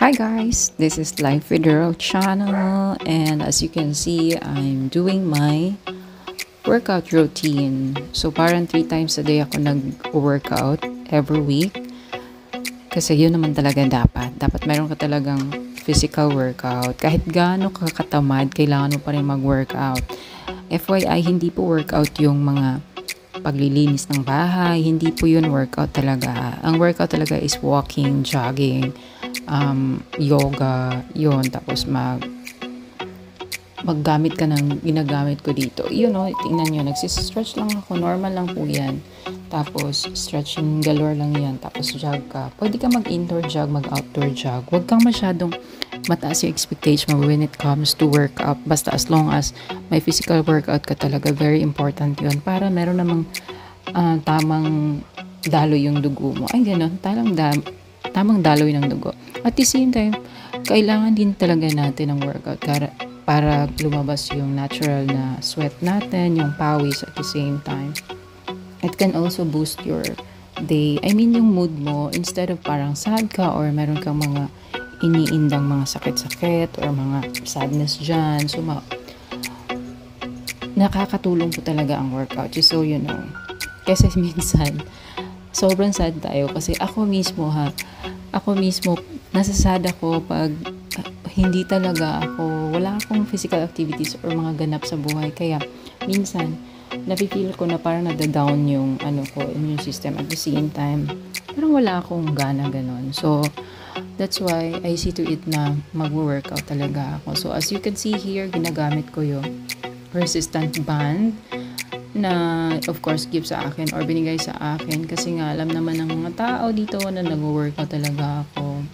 Hi guys, this is Life with Earl channel, and as you can see, I'm doing my workout routine. So parang 3 times a day ako nag-workout every week. Kasi yun naman talaga dapat. Dapat meron ka talagang physical workout. Kahit gaano ka katamad, kailangan mo pa rin mag-workout. FYI, hindi po workout yung mga paglilinis ng bahay. Hindi po yun workout talaga. Ang workout talaga is walking, jogging, yoga, yun. Tapos maggamit ka ng ginagamit ko dito. Yun o, tingnan nyo, nagsistretch lang ako. Normal lang po yan. Tapos, stretching galore lang yan. Tapos, jog ka. Pwede ka mag-indoor jog, mag-outdoor jog. Huwag kang masyadong mataas yung expectation mo when it comes to workout. Basta as long as may physical workout ka talaga, very important yun. Para meron namang tamang daloy yung dugo mo. Ay, gano'n. Tamang daloy ng dugo. At the same time, kailangan din talaga natin ng workout para lumabas yung natural na sweat natin, yung pawis at the same time. It can also boost your day. I mean, yung mood mo, instead of parang sad ka or meron kang mga iniindang mga sakit-sakit or mga sadness dyan. So, nakakatulong po talaga ang workout. Just so you know. Kasi minsan, sobrang sad tayo. Kasi ako mismo, nasasad ako pag hindi talaga wala akong physical activities or mga ganap sa buhay. Kaya, minsan, napipil ko na parang nada-down yung immune system at the same time. Parang wala akong gana ganon. So, that's why I see to it na mag-workout talaga ako. So, as you can see here, ginagamit ko yung resistant band na of course give sa akin or binigay sa akin kasi nga alam naman ng mga tao dito na nag-workout talaga ako.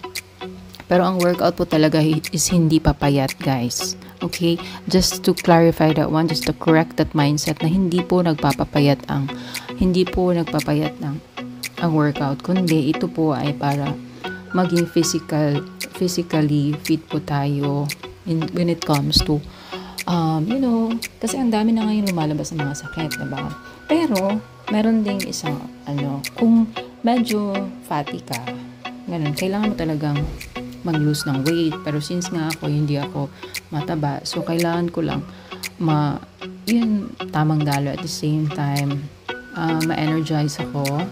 Pero ang workout po talaga is hindi papayat, guys. Okay? Just to clarify that one, just to correct that mindset na hindi po nagpapayat ang workout, kundi ito po ay para maging physically fit po tayo when it comes to kasi ang dami na ngayon lumalabas ng mga sakit, diba? Pero meron ding isang kung medyo fatty ka, ganun, kailangan mo talagang mag-lose ng weight. Pero since nga hindi ako mataba, so kailangan ko lang yun, tamang dalo at the same time, ma-energize ako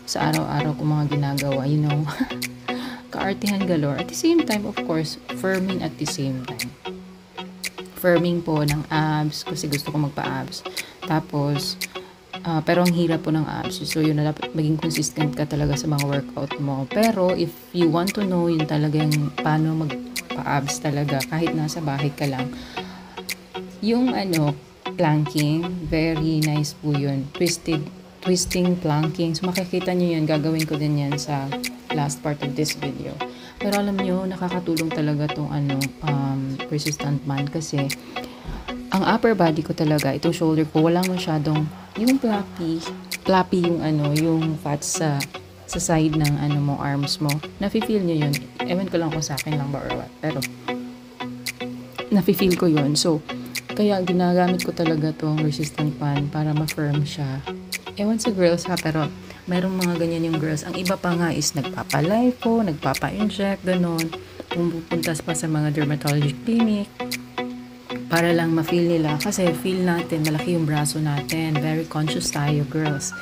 sa araw-araw ko mga ginagawa, kaartihan galore. At the same time, of course, firming at the same time. Firming po ng abs, kasi gusto ko magpa-abs. Tapos, pero ang hirap po ng abs. So, yun na dapat maging consistent ka talaga sa mga workout mo. Pero, if you want to know yun talagang paano magpa-abs talaga, kahit nasa bahay ka lang, yung planking, very nice po yun. Twisting planking. So, makikita nyo yun. Gagawin ko din yan sa last part of this video. Pero alam nyo, nakakatulong talaga tong resistant band kasi ang upper body ko talaga, itong shoulder ko, walang masyadong yung flappy yung fats sa side ng arms mo. Nafe-feel nyo yun. Ewan ko lang kung sa akin lang ba or what. Pero, nafe-feel ko yun. So, kaya ginagamit ko talaga tong resistant band para ma-firm siya. Ewan sa girls ha, pero merong mga ganyan yung girls. Ang iba pa nga is nagpapa-lipo, nagpapa-inject, ganon. Pupuntas pa sa mga dermatology clinic para lang ma-feel nila. Kasi feel natin, malaki yung braso natin. Very conscious tayo, girls.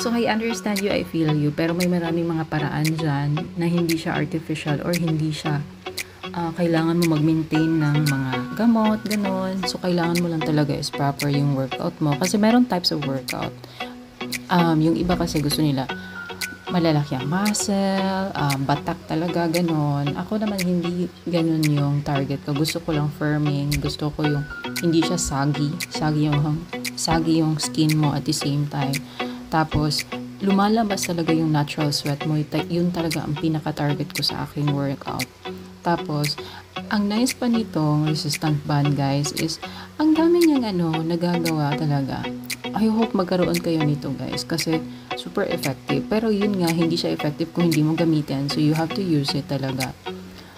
So, I understand you, I feel you. Pero may maraming mga paraan dyan na hindi siya artificial or hindi siya kailangan mo mag-maintain ng mga gamot, ganon. So, kailangan mo lang talaga is proper yung workout mo. Kasi meron types of workout. Yung iba kasi gusto nila malalaki ang muscle, batak talaga, ganon. Ako naman hindi ganon yung target ko. Gusto ko lang firming, gusto ko yung hindi siya saggy yung skin mo at the same time. Tapos, lumalabas talaga yung natural sweat mo. Yun talaga ang pinaka-target ko sa aking workout. Tapos, ang nice pa nitong resistant band, guys, is ang dami niyang nagagawa talaga. I hope magkaroon kayo nito, guys, kasi super effective. Pero yun nga, hindi siya effective kung hindi mo gamitin. So, you have to use it talaga.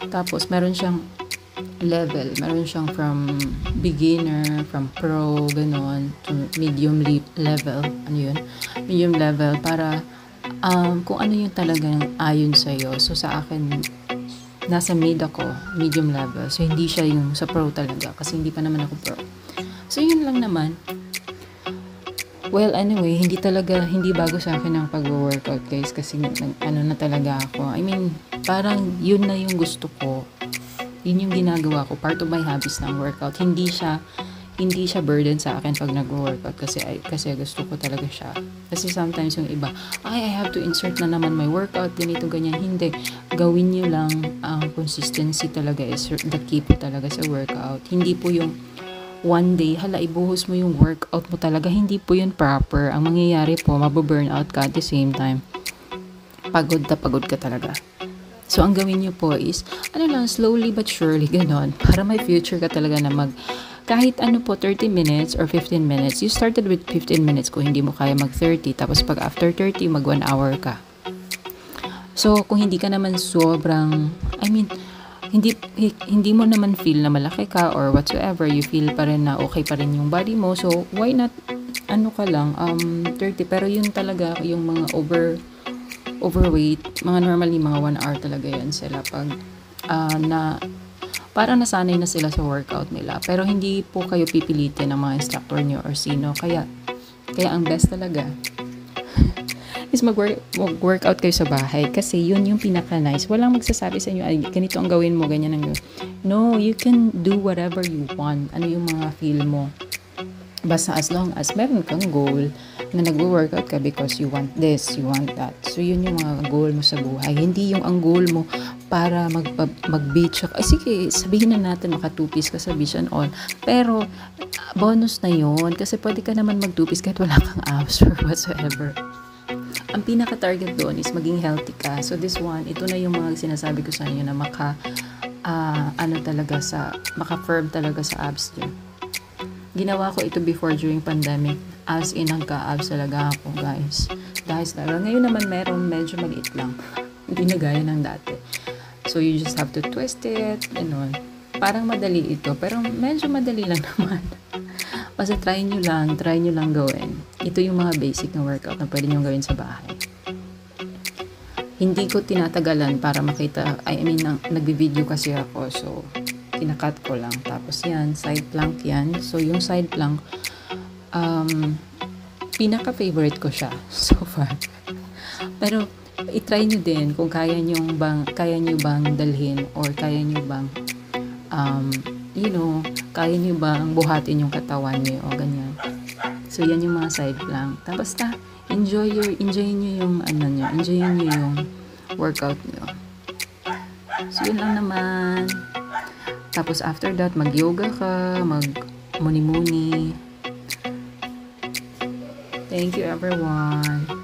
Tapos, meron siyang level. Meron siyang from beginner, from pro, ganon, to medium level. Medium level para kung ano yung talagang ayon sa'yo. So, sa akin, nasa mid ako, medium level. So, hindi siya yung sa pro talaga kasi hindi pa naman ako pro. So, yun lang naman. Well, anyway, hindi bago sa akin ang pag-workout, guys, kasi ano na talaga ako. I mean, parang yun na yung gusto ko. Yun yung ginagawa ko. Part of my hobbies na ang workout. Hindi siya burden sa akin pag nag-workout kasi gusto ko talaga siya. Kasi sometimes yung iba, I have to insert na naman my workout, ganito, ganyan. Hindi. Gawin nyo lang ang consistency talaga is the key po talaga sa workout. Hindi po yung one day, ibuhos mo yung workout mo talaga. Hindi po yun proper. Ang mangyayari po, mababurnout ka at the same time. Pagod ka talaga. So, ang gawin nyo po is, slowly but surely, ganon. Para may future ka talaga na kahit 30 minutes or 15 minutes. You started with 15 minutes kung hindi mo kaya mag 30. Tapos pag after 30, mag 1 hour ka. So, kung hindi ka naman sobrang, hindi mo naman feel na malaki ka or whatsoever, you feel pa rin na okay pa rin yung body mo. So, why not, 30. Pero yun talaga, yung mga overweight, mga normally, mga 1 hour talaga yan sila pag, parang nasanay na sila sa workout nila. Pero hindi po kayo pipilitin ng mga instructor nyo or sino. Kaya ang best talaga is mag-workout kayo sa bahay kasi yun yung pinaka-nice. Walang magsasabi sa inyo, ay, ganito ang gawin mo, ganyan ang gawin. No, you can do whatever you want. Ano yung mga feel mo. Basta as long as meron kang goal na nag-workout ka because you want this, you want that. So, yun yung mga goal mo sa buhay. Hindi yung ang goal mo para mag-beach. Ay, sige, sabihin na natin maka 2-piece ka sa beach and all. Pero, bonus na yun. Kasi pwede ka naman mag 2-piece kahit wala kang abs or whatsoever. Ang pinaka-target doon is maging healthy ka. So, this one, ito na yung mga sinasabi ko sa inyo na maka-firm talaga sa abs nyo. Ginawa ko ito before during pandemic. As in, nagka-abs talaga ako, guys. Dahil ngayon naman medyo maliit lang. Hindi na gaya ng dati. So, you just have to twist it, Parang madali ito, pero medyo madali lang naman. Basta try nyo lang gawin. Ito yung mga basic na workout na pwede nyo gawin sa bahay. Hindi ko tinatagalan para makita, nagbi-video kasi ako, so kinakat ko lang. Tapos yan, side plank yan. So yung side plank, pinaka-favorite ko siya so far. Pero i-try nyo din kung kaya nyo bang dalhin or kaya nyo bang kaya nyo bang buhatin yung katawan nyo o ganyan. So, yan yung mga side plank. Tapos enjoy nyo yung workout nyo. So, yun lang naman. Tapos, after that, mag-yoga ka, mag-muni-muni. Thank you, everyone.